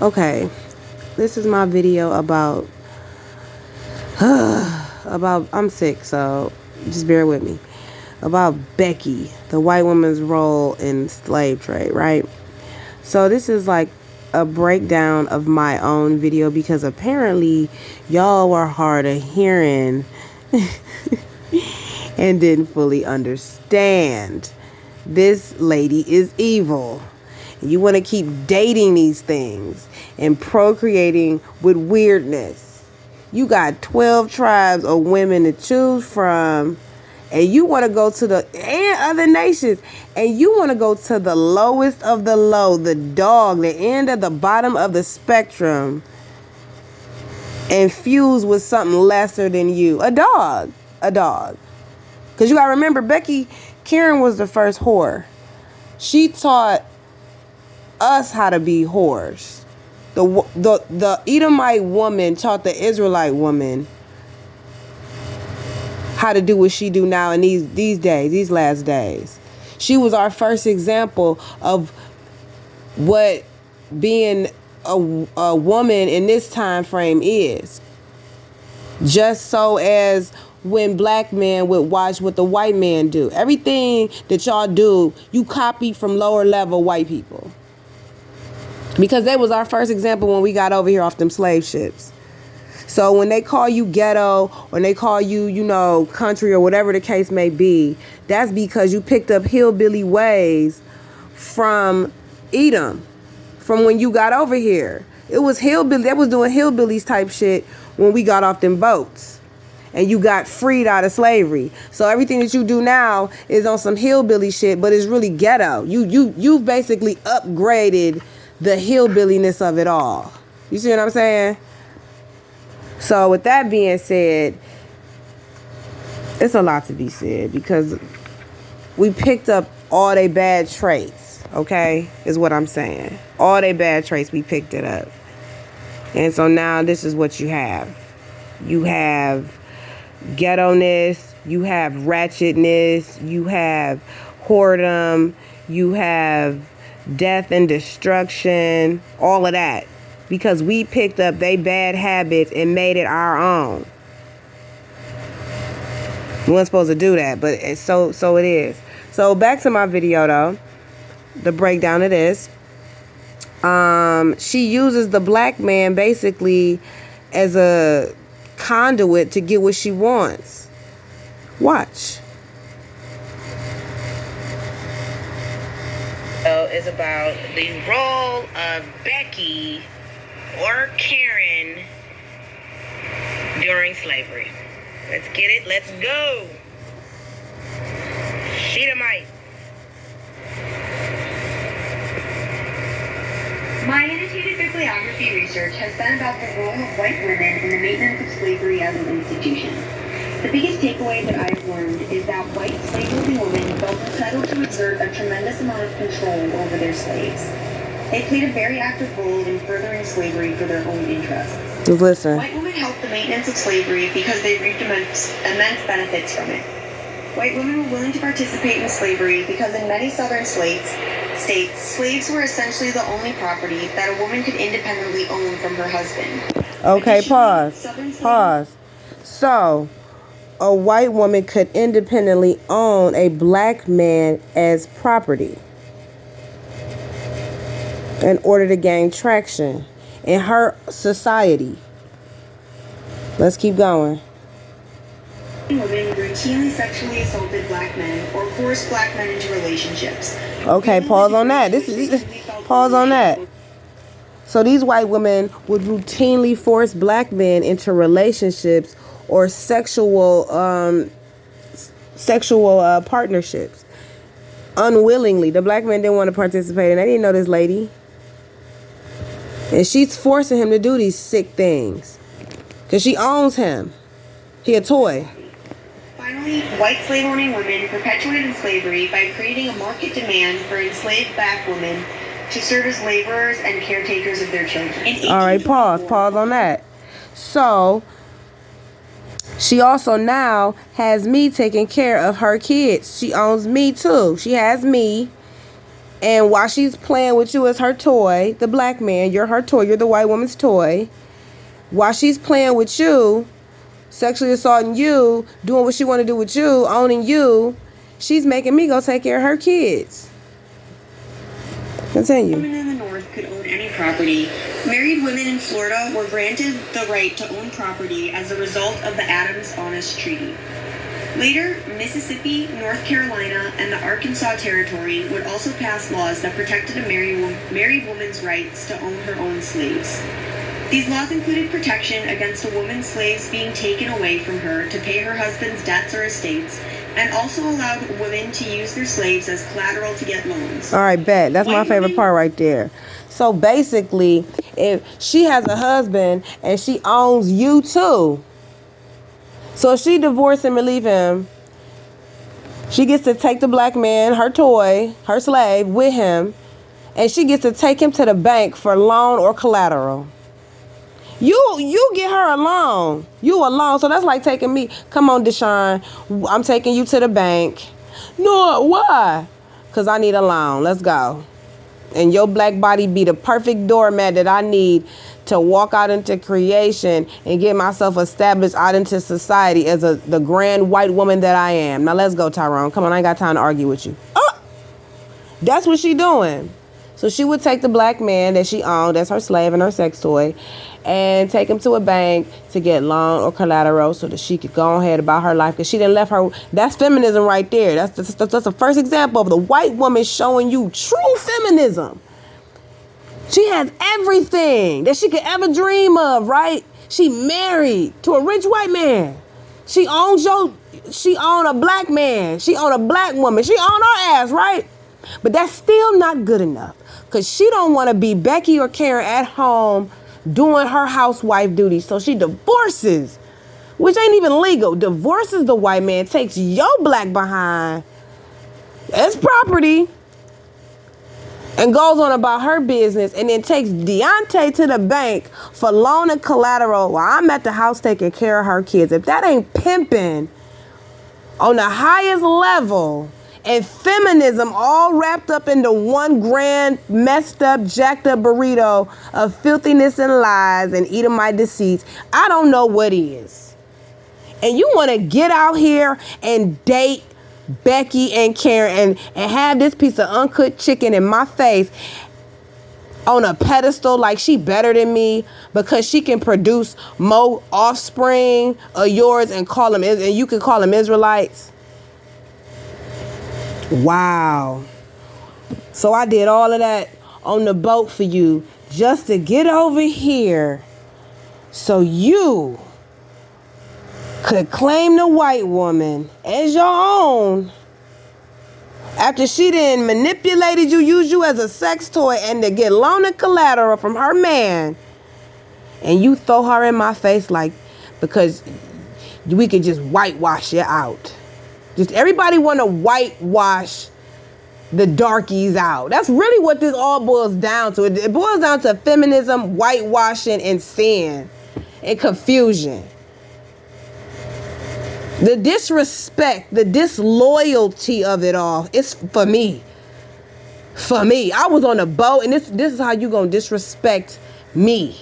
Okay, this is my video about I'm sick, so just bear with me. About Becky, the white woman's role in slave trade, right? So this is like a breakdown of my own video because apparently y'all were hard of hearing and didn't fully understand. This lady is evil. You want to keep dating these things and procreating with weirdness. You got 12 tribes of women to choose from, and you want to go to and other nations, and you want to go to the lowest of the low, the dog, the end of the bottom of the spectrum, and fuse with something lesser than you. A dog. Because you got to remember, Keren was the first whore. She taught us how to be whores. The Edomite woman taught the Israelite woman how to do what she do now in these days, these last days. She was our first example of what being a woman in this time frame is. Just so as when black men would watch what the white man do. Everything that y'all do, you copy from lower level white people. Because they was our first example when we got over here off them slave ships. So when they call you ghetto or they call you, country or whatever the case may be, that's because you picked up hillbilly ways from Edom, from when you got over here. It was hillbilly. They was doing hillbillies type shit when we got off them boats and you got freed out of slavery. So everything that you do now is on some hillbilly shit, but it's really ghetto. You've basically upgraded the hillbilliness of it all. You see what I'm saying? So with that being said, it's a lot to be said because we picked up all they bad traits, okay, is what I'm saying. All they bad traits, we picked it up. And so now this is what you have. You have ghetto-ness, you have ratchetness, you have whoredom, you have death and destruction, all of that. Because we picked up they bad habits and made it our own. We weren't supposed to do that, but so it is. So back to my video though, the breakdown of this. She uses the black man basically as a conduit to get what she wants. Watch. So it's about the role of Becky or Keren during slavery. Let's get it. Let's go. Shedamite. My annotated bibliography research has been about the role of white women in the maintenance of slavery as an institution. The biggest takeaway that I've learned is that white slave-holding women felt entitled to exert a tremendous amount of control over their slaves. They played a very active role in furthering slavery for their own interests. Listen. White women helped the maintenance of slavery because they reaped immense benefits from it. White women were willing to participate in slavery because in many southern states, slaves were essentially the only property that a woman could independently own from her husband. Okay, pause. So, a white woman could independently own a black man as property in order to gain traction in her society. Let's keep going. Women routinely sexually assaulted black men or forced black men into relationships. Okay, pause on that. Pause on that. So these white women would routinely force black men into relationships or sexual partnerships unwillingly. The black men didn't want to participate, and they didn't know this lady. And she's forcing him to do these sick things because she owns him. He a toy. Finally, white slave-owning women perpetuated slavery by creating a market demand for enslaved black women to serve as laborers and caretakers of their children. All right, pause on that. So, she also now has me taking care of her kids. She owns me too. She has me And while she's playing with you as her toy, the black man, you're her toy, you're the white woman's toy. While she's playing with you, sexually assaulting you, doing what she want to do with you, owning you, she's making me go take care of her kids. Continue. Women in the North could own any property. Married women in Florida were granted the right to own property as a result of the Adams-Honest Treaty. Later, Mississippi, North Carolina, and the Arkansas Territory would also pass laws that protected a married woman's rights to own her own slaves. These laws included protection against a woman's slaves being taken away from her to pay her husband's debts or estates, and also allowed women to use their slaves as collateral to get loans. All right, bet. That's my favorite part right there. So basically, if she has a husband and she owns you too, so if she divorce him and leave him, she gets to take the black man, her toy, her slave, with him, and she gets to take him to the bank for loan or collateral. You get her a loan. You a loan. So that's like taking me. Come on, Deshaun. I'm taking you to the bank. No, why? Because I need a loan. Let's go. And your black body be the perfect doormat that I need to walk out into creation and get myself established out into society as the grand white woman that I am. Now let's go, Tyrone. Come on, I ain't got time to argue with you. Oh, that's what she doing. So she would take the black man that she owned as her slave and her sex toy and take him to a bank to get loan or collateral so that she could go ahead about her life, because she didn't left her. That's feminism right there. That's the first example of the white woman showing you true feminism. She has everything that she could ever dream of, right? She married to a rich white man. She owned a black man. She owned a black woman. She owned her ass, right? But that's still not good enough, because she don't want to be Becky or Karen at home doing her housewife duties. So she divorces, which ain't even legal, divorces the white man, takes your black behind as property, and goes on about her business, and then takes Deontay to the bank for loan and collateral while I'm at the house taking care of her kids. If that ain't pimping on the highest level, and feminism all wrapped up into one grand, messed up, jacked up burrito of filthiness and lies and Edomite deceits, I don't know what is. And you want to get out here and date Becky and Karen and have this piece of uncooked chicken in my face on a pedestal like she better than me because she can produce more offspring of yours and you can call them Israelites. Wow. So I did all of that on the boat for you just to get over here so you could claim the white woman as your own after she done manipulated you, used you as a sex toy, and to get loan and collateral from her man, and you throw her in my face like, because we could just whitewash you out. Just everybody want to whitewash the darkies out. That's really what this all boils down to. It boils down to feminism, whitewashing, and sin, and confusion. The disrespect, the disloyalty of it all is for me. For me. I was on a boat, and this is how you gonna disrespect me.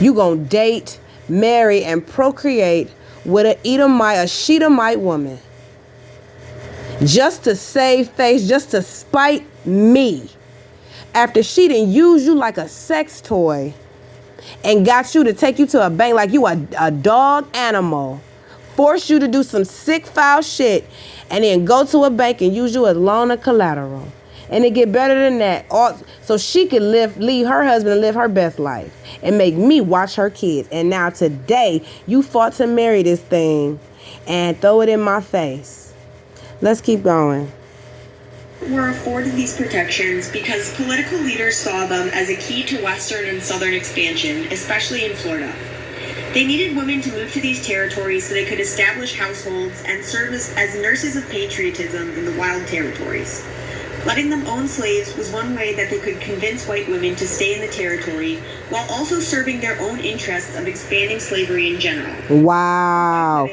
You gonna date, marry, and procreate with a Shedemite woman just to save face, just to spite me, after she done used you like a sex toy and got you to take you to a bank like you a dog animal, force you to do some sick foul shit, and then go to a bank and use you as loan or collateral. And it get better than that. So she could leave her husband and live her best life and make me watch her kids. And now today, you fought to marry this thing and throw it in my face. Let's keep going. Were afforded these protections because political leaders saw them as a key to Western and Southern expansion, especially in Florida. They needed women to move to these territories so they could establish households and serve as nurses of patriotism in the wild territories. Letting them own slaves was one way that they could convince white women to stay in the territory while also serving their own interests of expanding slavery in general. Wow.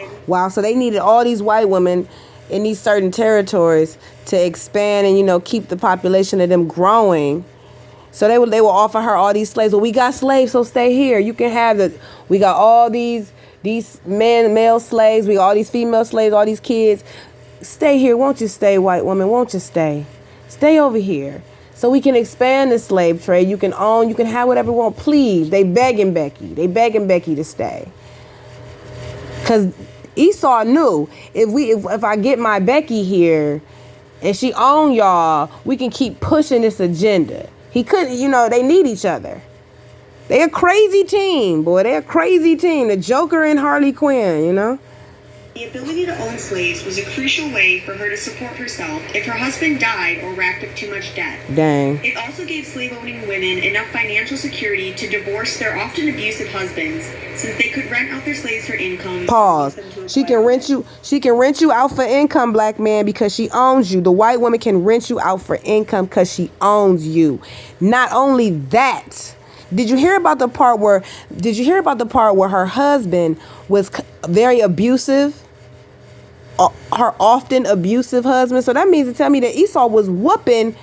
So they needed all these white women in these certain territories to expand and, keep the population of them growing. So they will offer her all these slaves. Well, we got slaves, so stay here. You can have we got all these male slaves. We got all these female slaves, all these kids. Stay here. Won't you stay, white woman? Won't you stay? Stay over here. So we can expand the slave trade. You can have whatever you want. Please. They begging Becky. To stay. Because Esau knew if I get my Becky here and she own y'all, we can keep pushing this agenda. He couldn't, they need each other. They a crazy team, boy. They a crazy team. The Joker and Harley Quinn, The ability to own slaves was a crucial way for her to support herself if her husband died or racked up too much debt. Dang. It also gave slave-owning women enough financial security to divorce their often abusive husbands, since they could rent out their slaves for income. Pause. She can rent you out for income, black man, because she owns you. The white woman can rent you out for income because she owns you. Not only that, did you hear about the part where her husband was very abusive? Her often abusive husband. So that means to tell me that Esau was whooping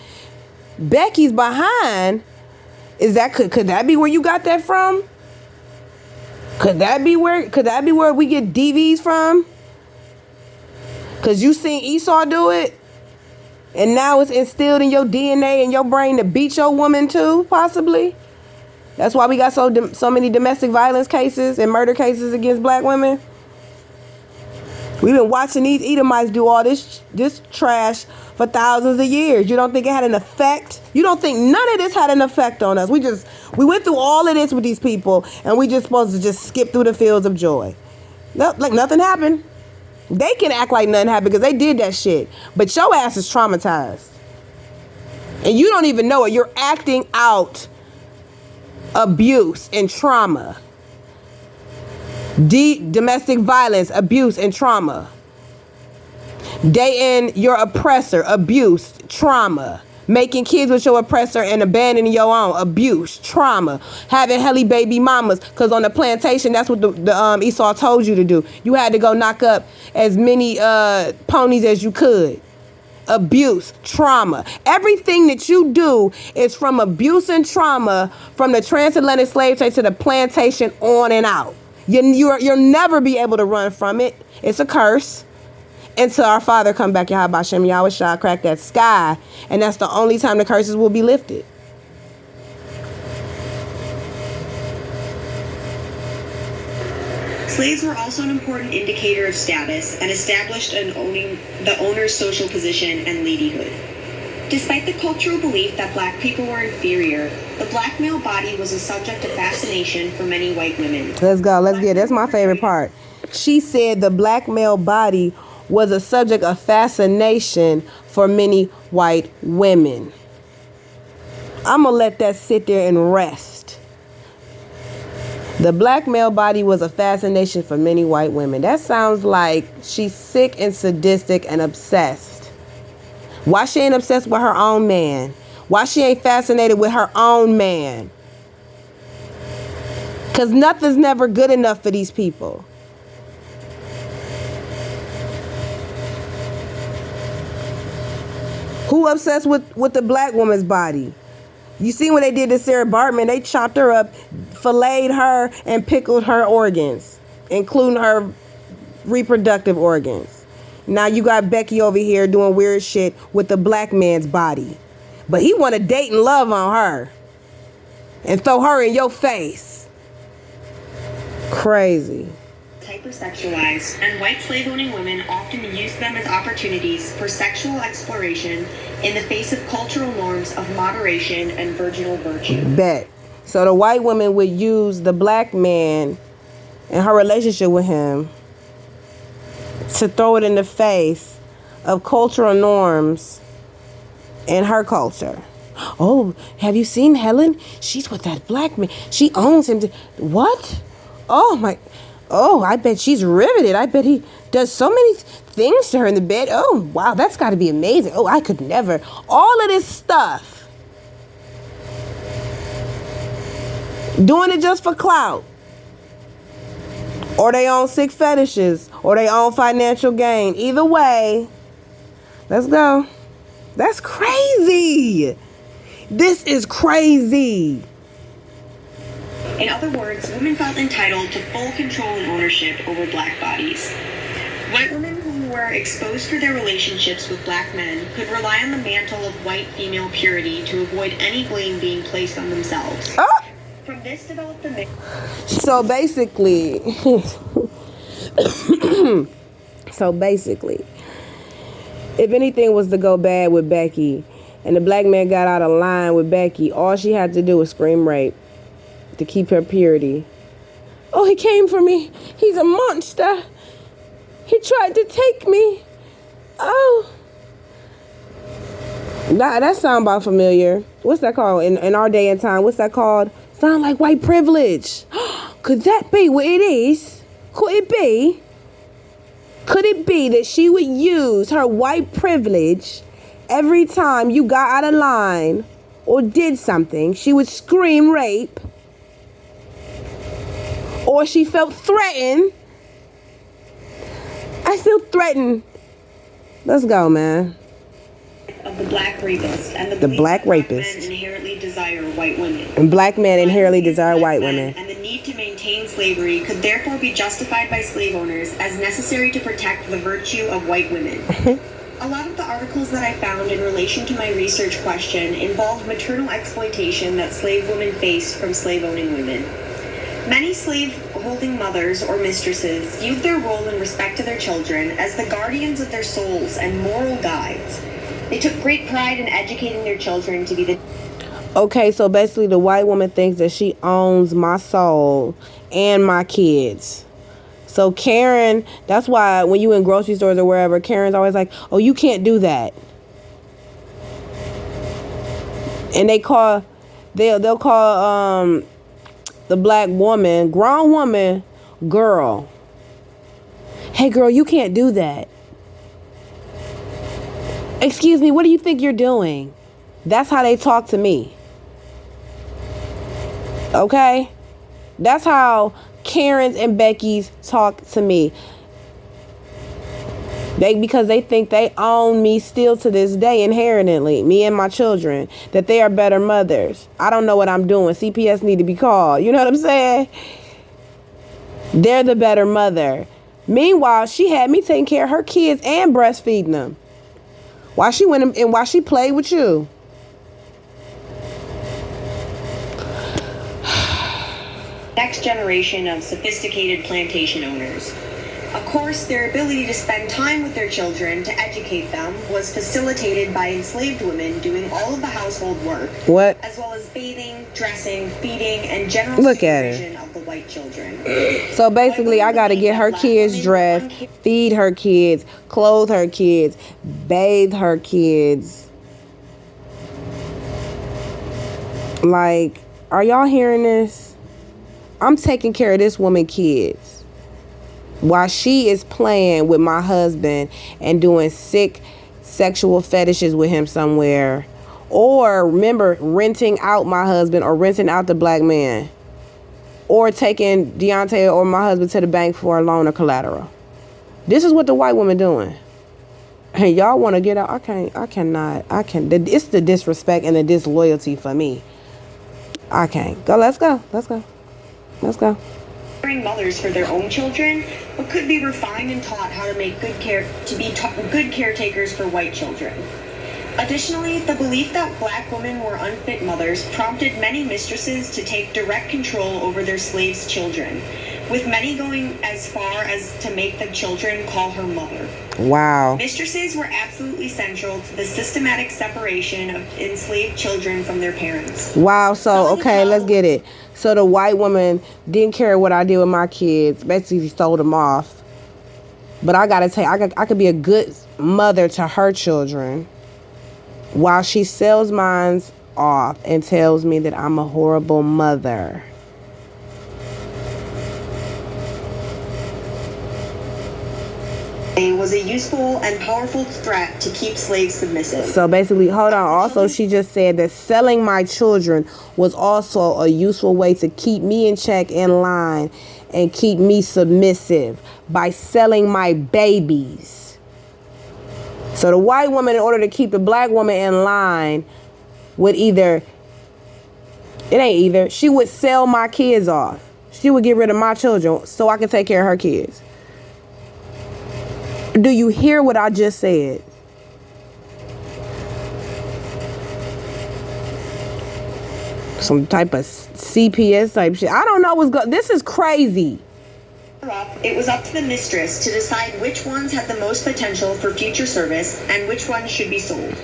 Becky's behind. Could that be where you got that from? Could that be where we get DVs from? Cause you seen Esau do it, and now it's instilled in your DNA and your brain to beat your woman too, possibly. That's why we got so many domestic violence cases and murder cases against black women. We've been watching these Edomites do all this trash for thousands of years. You don't think it had an effect? You don't think none of this had an effect on us? We went through all of this with these people, and we just supposed to just skip through the fields of joy. Like nothing happened. They can act like nothing happened because they did that shit. But your ass is traumatized. And you don't even know it. You're acting out abuse and trauma. Domestic violence, abuse, and trauma. Dating your oppressor, abuse, trauma. Making kids with your oppressor and abandoning your own, abuse, trauma. Having helly baby mamas, because on the plantation, that's what the Esau told you to do. You had to go knock up as many ponies as you could. Abuse, trauma. Everything that you do is from abuse and trauma, from the transatlantic slave trade to the plantation on and out. You'll never be able to run from it. It's a curse. Until our Father come back, Yahweh Shem Yahweh Shah, crack that sky. And that's the only time the curses will be lifted. Slaves were also an important indicator of status and established the owner's social position and ladyhood. Despite the cultural belief that black people were inferior, the black male body was a subject of fascination for many white women. Let's go. Let's get it. That's my favorite part. She said the black male body was a subject of fascination for many white women. I'm going to let that sit there and rest. The black male body was a fascination for many white women. That sounds like she's sick and sadistic and obsessed. Why she ain't obsessed with her own man? Why she ain't fascinated with her own man? Because nothing's never good enough for these people. Who obsessed with the black woman's body? You see when they did to Sarah Bartman, they chopped her up, filleted her, and pickled her organs, including her reproductive organs. Now you got Becky over here doing weird shit with the black man's body. But he want to date and love on her. And throw her in your face. Crazy. Hypersexualized, and white slave-owning women often used them as opportunities for sexual exploration in the face of cultural norms of moderation and virginal virtue. Bet. So the white woman would use the black man and her relationship with him to throw it in the face of cultural norms in her culture. Oh, have you seen Helen? She's with that black man. She owns him. What? Oh, my. Oh, I bet she's riveted. I bet he does so many things to her in the bed. Oh, wow, that's got to be amazing. Oh, I could never. All of this stuff. Doing it just for clout. Or they own sick fetishes. Or they own financial gain. Either way, Let's go. That's crazy. This is crazy. In other words, women felt entitled to full control and ownership over black bodies. White women who were exposed for their relationships with black men could rely on the mantle of white female purity to avoid any blame being placed on themselves. From this developed the myth. So basically, if anything was to go bad with Becky and the black man got out of line with Becky, all she had to do was scream rape to keep her purity. Oh, he came for me. He's a monster. He tried to take me. Oh. That sound about familiar. What's that called? In our day and time, what's that called? Sound like white privilege. Could that be what it is? Could it be? Could it be that she would use her white privilege every time you got out of line or did something? She would scream rape. Or she felt threatened. I feel threatened. Let's go, man. Of the black rapist and the black rapist. Men inherently desire white women. And black men inherently desire white women. And the need to maintain slavery could therefore be justified by slave owners as necessary to protect the virtue of white women. A lot of the articles that I found in relation to my research question involved maternal exploitation that slave women faced from slave-owning women. Many slave-holding mothers or mistresses viewed their role in respect to their children as the guardians of their souls and moral guides. They took great pride in educating their children to be the... Okay, so basically the white woman thinks that she owns my soul and my kids. So Karen, that's why when you in grocery stores or wherever, Karen's always like, oh, you can't do that. And they'll call the black woman, grown woman, girl. Hey girl, you can't do that. Excuse me, what do you think you're doing? That's how they talk to me. Okay? That's how Karen's and Becky's talk to me. Because they think they own me still to this day inherently, me and my children, that they are better mothers. I don't know what I'm doing. CPS need to be called. You know what I'm saying? They're the better mother. Meanwhile, she had me taking care of her kids and breastfeeding them. While she went and while she played with you. Next generation of sophisticated plantation owners. Of course, their ability to spend time with their children to educate them was facilitated by enslaved women doing all of the household work. What? As well as bathing, dressing, feeding, and general supervision of the white children. So basically, I got to get her kids dressed, feed her kids, clothe her kids, bathe her kids. Like, are y'all hearing this? I'm taking care of this woman's kids while she is playing with my husband and doing sick sexual fetishes with him somewhere. Or, remember, renting out my husband or renting out the black man. Or taking Deontay or my husband to the bank for a loan or collateral. This is what the white woman doing. And y'all want to get out. I cannot. It's the disrespect and the disloyalty for me. I can't. Let's go. Mothers for their own children, but could be refined and taught how to make good caretakers for white children. Additionally, the belief that black women were unfit mothers prompted many mistresses to take direct control over their slaves' children, with many going as far as to make the children call her mother. Wow. Mistresses were absolutely central to the systematic separation of enslaved children from their parents. Wow, so, okay, let's get it. So the white woman didn't care what I did with my kids. Basically, sold them off. But I got to tell you, I could be a good mother to her children while she sells mine off and tells me that I'm a horrible mother. Was a useful and powerful threat to keep slaves submissive. So basically, hold on. Also, she just said that selling my children was also a useful way to keep me in check, in line, and keep me submissive by selling my babies. So the white woman, in order to keep the black woman in line, would she would sell my kids off. She would get rid of my children so I could take care of her kids. Do you hear what I just said? Some type of CPS type shit. I don't know what's going. This is crazy. It was up to the mistress to decide which ones had the most potential for future service and which ones should be sold.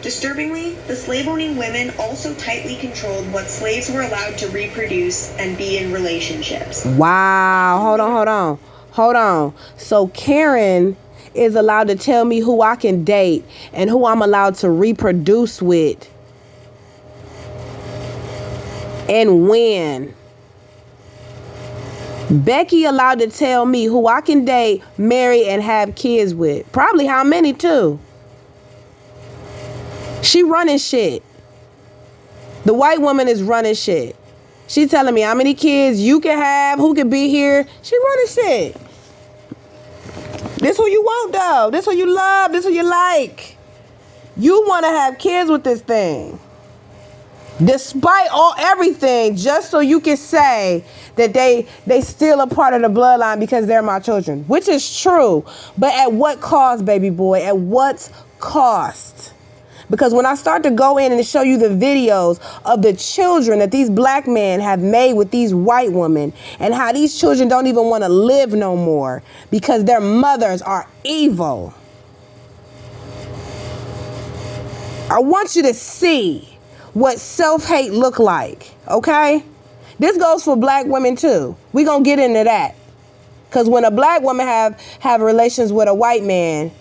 Disturbingly, the slave-owning women also tightly controlled what slaves were allowed to reproduce and be in relationships. Wow. Hold on. So Keren is allowed to tell me who I can date and who I'm allowed to reproduce with and when. Becky allowed to tell me who I can date, marry, and have kids with. Probably how many too. She running shit. The white woman is running shit. She telling me how many kids you can have, who can be here. She running shit. This who you want though. This who you love. This who you like. You want to have kids with this thing. Despite everything, just so you can say that they still a part of the bloodline because they're my children, which is true. But at what cost, baby boy? At what cost? Because when I start to go in and show you the videos of the children that these black men have made with these white women and how these children don't even want to live no more because their mothers are evil. I want you to see what self-hate look like, okay? This goes for black women too. We gonna get into that. Because when a black woman have relations with a white man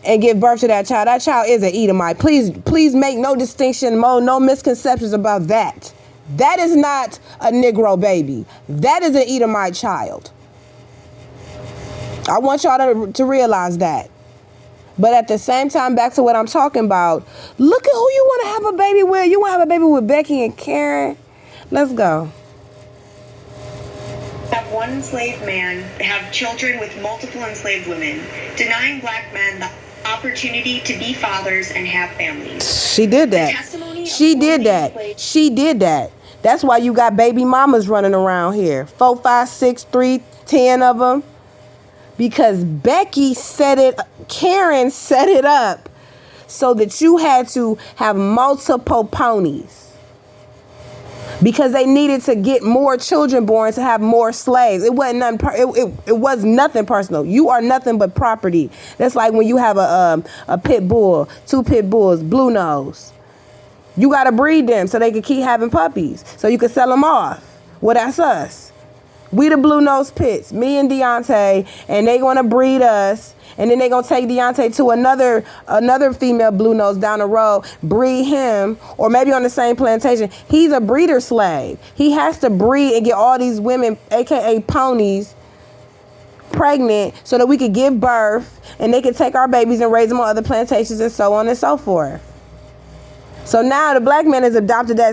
and give birth to that child is an Edomite. Please make no distinction, no misconceptions about that. That is not a Negro baby. That is an Edomite child. I want y'all to realize that. But at the same time, back to what I'm talking about, look at who you want to have a baby with. You want to have a baby with Becky and Keren? Let's go. Have one enslaved man have children with multiple enslaved women, denying black men the opportunity to be fathers and have families. She did that. She did that. That's why you got baby mamas running around here. 4, 5, 6, 3, 10 of them. Because Keren set it up so that you had to have multiple ponies. Because they needed to get more children born to have more slaves. It wasn't nothing. It was nothing personal. You are nothing but property. That's like when you have a pit bull, 2 pit bulls, blue nose. You gotta breed them so they can keep having puppies, so you can sell them off. Well, that's us. We the blue nose pits, me and Deontay, and they gonna breed us, and then they gonna take Deontay to another female blue nose down the road, breed him, or maybe on the same plantation. He's a breeder slave. He has to breed and get all these women, aka ponies, pregnant so that we could give birth and they can take our babies and raise them on other plantations and so on and so forth. So now the black man has adopted that